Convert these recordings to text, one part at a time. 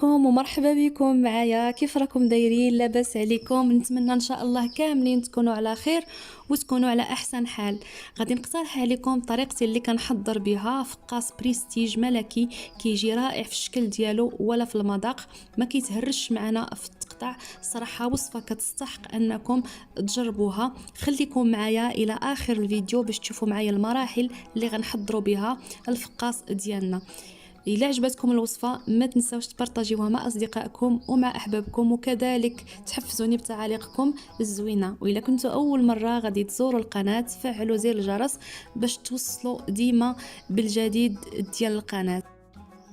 عليكم ومرحبا بكم معايا. كيف راكم دايرين؟ لاباس عليكم؟ نتمنى ان شاء الله كاملين تكونوا على خير وتكونوا على احسن حال. غادي نقترح عليكم طريقتي اللي كنحضر بها فقاس بريستيج ملكي، كيجي رائع في الشكل ديالو ولا في المذاق، ما كيتهرش معنا في التقطع. صراحه وصفه كتستحق انكم تجربوها. خليكم معايا الى اخر الفيديو باش تشوفوا معايا المراحل اللي غنحضروا بها الفقاس ديالنا. إلا عجبتكم الوصفة ما تنساوش تبارطاجيوها مع أصدقائكم ومع أحبابكم، وكذلك تحفزوني بتعاليقكم الزوينة. وإلا كنتوا أول مرة غادي تزوروا القناة فعلوا زر الجرس باش توصلوا ديما بالجديد ديال القناة.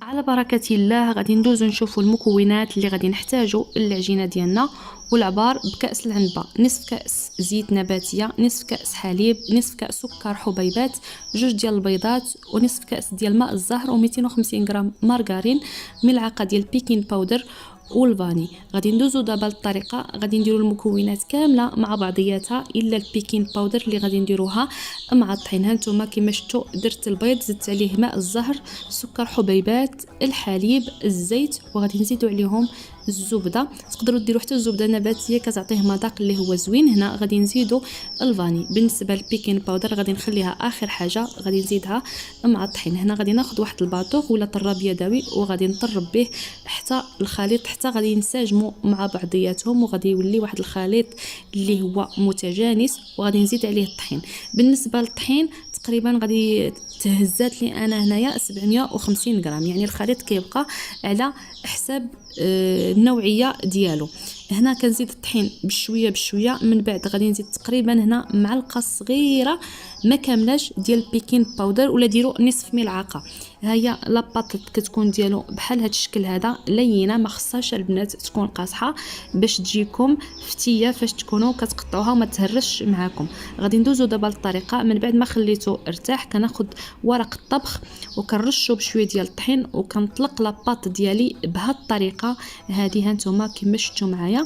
على بركة الله غادي ندوزو نشوفوا المكونات اللي غادي نحتاجو للعجينة ديالنا. والعبار بكأس العنبة، نصف كأس زيت نباتية، نصف كأس حليب، نصف كأس سكر حبيبات، جوج ديال البيضات، ونصف كأس ديال ماء الزهر، و250 غرام مارغرين، ملعقة ديال بيكين باودر والفاني. غادي ندوزو دابا للطريقه. غادي نديروا المكونات كامله مع بعضياتها الا البيكين باودر اللي غادي نديروها مع الطحين. هانتوما كما شفتوا درت البيض، زدت عليه ماء الزهر، سكر حبيبات، الحليب، الزيت، وغادي نزيدوا عليهم الزبده. تقدروا ديروا حتى الزبده نباتيه كتعطيه مذاق اللي هو زوين. هنا غادي نزيدوا الفاني. بالنسبه للبيكين باودر غادي نخليها اخر حاجه، غادي نزيدها مع الطحين. هنا غادي ناخذ واحد الباطوغ ولا طراب يدوي وغادي نطرب به حتى الخليط، حتى غادي ينسجموا مع بعضياتهم وغادي يولي واحد الخليط اللي هو متجانس، وغادي نزيد عليه الطحين. بالنسبه للطحين تقريبا غادي تهزات لي انا هنايا 750 غرام، يعني الخليط كيبقى على حساب النوعيه ديالو. هنا كنزيد الطحين بشويه بشويه، من بعد غادي نزيد تقريبا هنا معلقه صغيره ما كاملاش ديال البيكين باودر، ولا ديروا نصف ملعقه. ها هي لاباط كتكون ديالو بحال هذا الشكل هذا، لينه، ما خصهاش البنات تكون قاصحه باش تجيكم فتيه فاش تكونوا كتقطعوها وما تهرش معاكم. غادي ندوزو دابا للطريقه. من بعد ما خليته ارتاح كناخذ ورق الطبخ وكنرشو بشويه ديال الطحين وكنطلق لاباط ديالي بهذه الطريقه هذه. هانتوما كما شفتوا معايا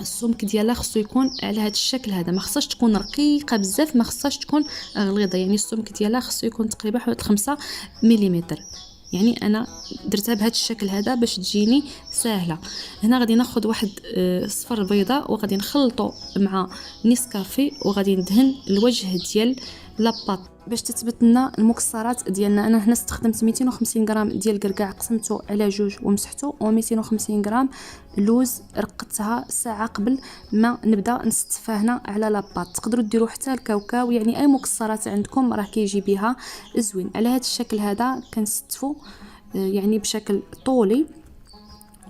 السمك ديالها خصو يكون على هذا الشكل هذا، ما خصهاش تكون رقيقه بزاف، ما خصهاش تكون غليظه، يعني السمك ديالها خصو يكون تقريبا حوالي 5 ملم. يعني انا درتها بهذا الشكل هذا باش تجيني سهله. هنا غادي ناخذ واحد صفر بيضه وغادي نخلطو مع نسكافيه وغادي ندهن الوجه ديال لاباط باش تثبت لنا المكسرات ديالنا. انا هنا استخدمت 250 غرام ديال الكركاع، قسمته على جوج ومسحته، و250 غرام لوز رقدتها ساعه قبل ما نبدا نستفها هنا على لاباط. تقدروا ديروا حتى الكاوكاو، يعني اي مكسرات عندكم راه كيجي بها زوين. على هذا الشكل هذا كنستفوا يعني بشكل طولي.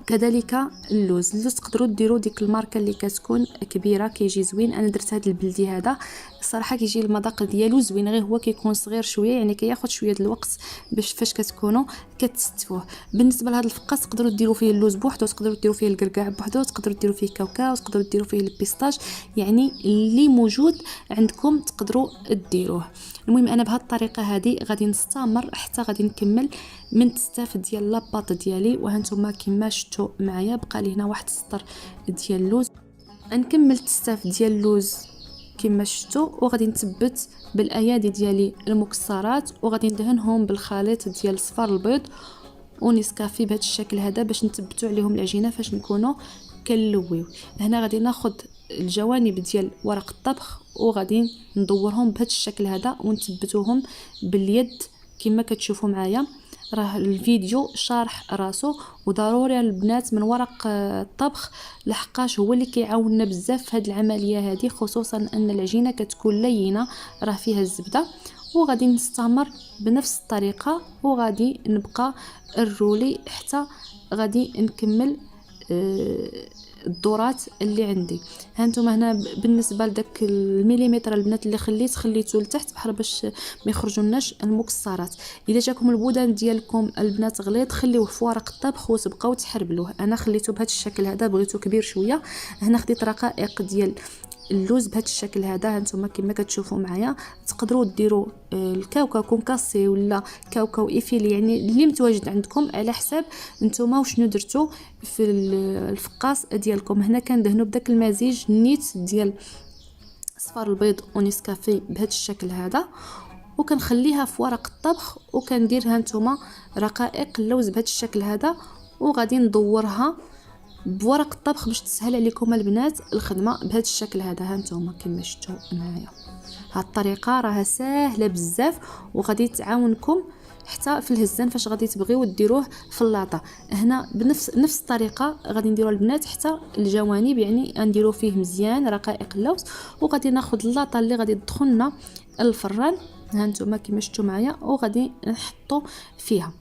كذلك اللوز تقدروا ديروا ديك الماركه اللي كتكون كبيره كيجي زوين. انا درت هذا البلدي هذا، الصراحه كيجي المذاق ديالو زوين، غير هو كيكون صغير شويه، يعني كياخذ شويه الوقت باش فاش كتكونوا كتستفوه. بالنسبه لهذا الفقاس تقدروا ديروا فيه اللوز بوحدو، تقدروا ديروا فيه الكركاع بوحدو، تقدروا ديروا فيه كاوكاو، تقدروا ديروا فيه البيستاش، يعني اللي موجود عندكم تقدروا ديروه. المهم انا بهذه الطريقه هذه غادي نستمر حتى غادي نكمل من تستاف ديال لاباط ديالي. وهانتوما كما شفتوا معايا بقى لي هنا واحد السطر ديال اللوز. نكمل تستاف ديال اللوز كما شفتوا، وغادي نثبت بالايادي ديالي المكسرات وغادي ندهنهم بالخليط ديال صفار البيض ونسكافي بهذا الشكل هذا باش نثبتوا عليهم العجينه فاش نكونوا كنلويو. هنا غادي ناخذ الجوانب ديال ورق الطبخ وغادي ندورهم بهذا الشكل هذا ونثبتوهم باليد كما كتشوفوا معايا. راه الفيديو شارح راسو، وضروري البنات من ورق الطبخ لحقاش هو اللي كيعاوننا بزاف في هذه العمليه هذه، خصوصا ان العجينه كتكون لينه راه فيها الزبده. وغادي نستمر بنفس الطريقه وغادي نبقى الرولي حتى غادي نكمل الدورات اللي عندي. هانتوما هنا بالنسبه لداك المليمتر البنات اللي خليته لتحت بحال باش ما يخرجوناش المكسرات. اذا جاكم البودان ديالكم البنات غليظ خليوه في ورق الطبخ وتبقاو تحربلوه. انا خليته بهذا الشكل هذا، بغيته كبير شويه. هنا خديت رقائق ديال اللوز بهذا الشكل هذا، هانتوما كما كتشوفوا معايا. تقدروا ديروا الكاوكاو كونكاسي ولا كاوكاو ايفيلي، يعني اللي متواجد عندكم على حساب نتوما وشنو درتوا في الفقاس ديالكم. هنا كندهنوا بداك المزيج نيت ديال صفار البيض ونسكافيه بهذا الشكل هذا، وكنخليها في ورق الطبخ وكنديرها نتوما رقائق اللوز بهذا الشكل هذا وغادي ندورها بورق الطبخ باش تسهل عليكم البنات الخدمه بهذا الشكل هذا. ها نتوما كما شفتوا معايا هاد الطريقه راها ساهله بزاف وغادي تعاونكم حتى في الهزان فاش غادي تبغيو ديروه في اللاطه. هنا بنفس الطريقه غادي نديروا البنات حتى الجوانب، يعني غنديروا فيه مزيان رقائق اللوز. وغادي ناخذ اللاطه اللي غادي تدخلنا الفران، ها نتوما كما شفتوا معايا، وغادي نحطوا فيها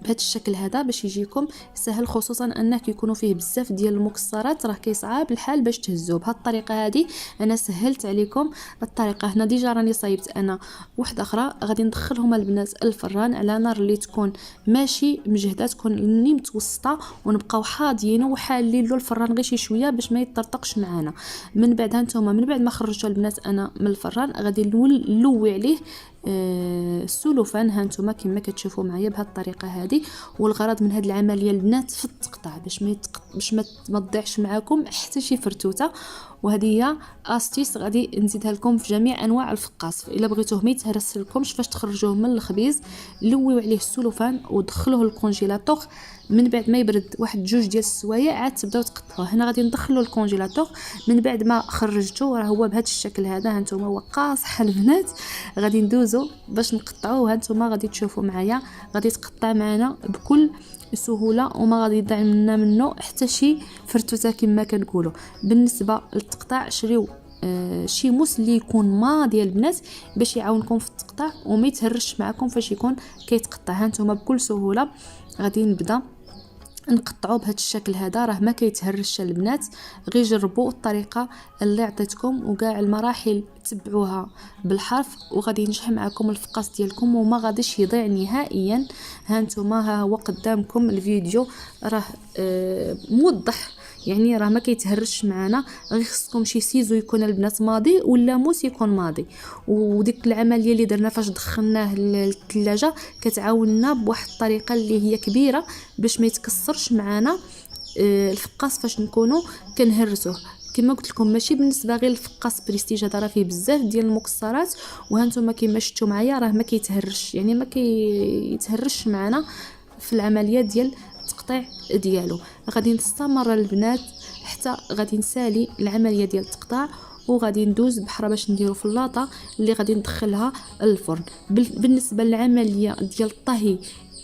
بهذا الشكل هذا باش يجيكم سهل، خصوصا انه كيكونوا فيه بزاف ديال المكسرات راه كيصعب الحال باش تهزوه. بهذه الطريقه هذه انا سهلت عليكم الطريقه. هنا ديجا راني صايبت انا واحده اخرى غادي ندخلهم البنات الفران على نار اللي تكون ماشي مجهده، تكون اللي متوسطه، ونبقاو حاضيين وحالين له الفران غير شي شويه باش ما يطرطقش معنا. من بعد هانتوما من بعد ما خرجتوا البنات انا من الفران غادي نلوي عليه السلوفان، ها نتوما كما كتشوفوا معايا بهذه الطريقه هذه. والغرض من هذه العمليه البنات في التقطاع باش ما تضيعش معاكم حتى شي فرتوته. وهذه هي استيس غادي نزيدها لكم في جميع انواع الفقاص. الا بغيتوه ما يتهرس لكمش فاش تخرجوه من الخبيز لويو عليه السلوفان ودخلوه للكونجيلاتور. من بعد ما يبرد واحد جوج ديال السوايع عاد تبداو تقطعوه. هنا غادي ندخلو الكونجيلاتور من بعد ما خرجته راه هو بهذا الشكل هذا. هانتوما هو قاصح البنات. غادي ندوزو باش نقطعوه. هانتوما غادي تشوفوا معايا غادي تقطع معنا بكل سهوله وما غادي يضيع لنا منه حتى شي فرتوته كما كنقولوا. بالنسبه للتقطاع شريو شي موس اللي يكون ماضي البنات باش يعاونكم في التقطاع وما يتهرش معكم فاش يكون كيتقطع. هانتوما بكل سهوله غادي نبدا نقطعوا بهذا الشكل هذا، راه ما كيتهرش البنات. غير جربوا الطريقه اللي عطيتكم وكاع المراحل تبعوها بالحرف وغادي ينجح معكم الفقاس ديالكم وما غاديش يضيع نهائيا. هانتوما ها هو قدامكم الفيديو راه موضح، يعني راه ما كيتهرش معنا. غير خصكم شي سيزو يكون البنات ماضي ولا موس يكون ماضي. وديك العمليه اللي درنا فاش دخلناه للثلاجه كتعاوننا بواحد الطريقه اللي هي كبيره باش ما يتكسرش معنا الفقاس فاش نكونوا كنهرسوه. كما قلت لكم ماشي بالنسبه غير الفقاس بريستيج، هذا راه فيه بزاف ديال المكسرات. وهانتوما كما شفتوا معايا راه ما كيتهرش، يعني ما كيتهرش معنا في العمليه ديال التقطيع ديالو. غادي نستمر البنات حتى غادي نسالي العمليه ديال التقطاع وغادي ندوز بحرا باش نديرو في اللاطه اللي غادي ندخلها للفرن. بالنسبه للعمليه ديال الطهي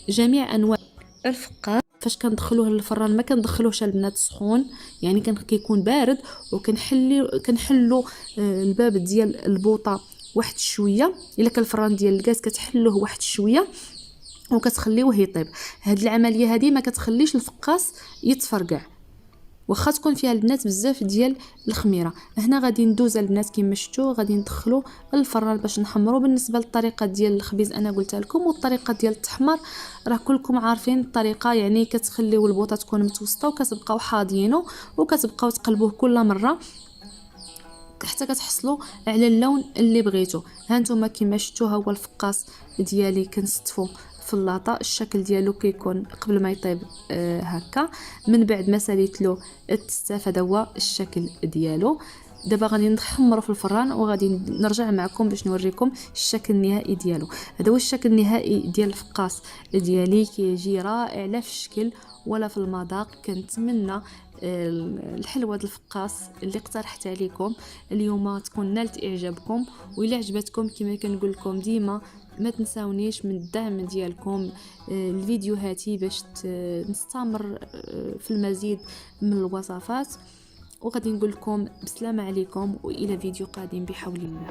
جميع انواع الفقاس فاش كندخلوه للفران ما كندخلوهش البنات سخون، يعني كيكون بارد. كنحلو الباب ديال البوطه واحد شويه، الا كان الفران ديال الغاز كتحلوه واحد شويه وكتخليوه يطيب. هاد العمليه هذه ما كتخليش الفقاس يتفرقع واخا تكون فيها البنات بزاف ديال الخميره. هنا غادي ندوز البنات كما شفتوا غادي ندخلو الفران باش نحمرو. بالنسبه للطريقه ديال الخبيز انا قلتها لكم، والطريقه ديال التحمر راه كلكم عارفين الطريقه، يعني كتخليو البوطه تكون متوسطه وكتبقاو حاضينو وكتبقاو تقلبوه كل مره حتى كتحصلوا على اللون اللي بغيتو. هانتوما كما شفتوا ها هو الفقاس ديالي كنستفو في اللاطه. الشكل ديالو كيكون قبل ما يطيب هكا. من بعد ما ساليت له التستاف هذا هو الشكل ديالو. دابا غادي نحمرو في الفران وغادي نرجع معكم باش نوريكم الشكل النهائي ديالو. هذا هو الشكل النهائي ديال الفقاس ديالي، كيجي رائع لا في الشكل ولا في المذاق. كنتمنى الحلوه ديال الفقاس اللي اقترحت عليكم اليوم تكون نالت اعجابكم. والى عجبتكم كما كنقول لكم ديما ما تنساونيش من الدعم ديالكم الفيديوهاتي باش نستمر في المزيد من الوصفات. وغادي نقول لكم بسلامه عليكم والى فيديو قادم بحول الله.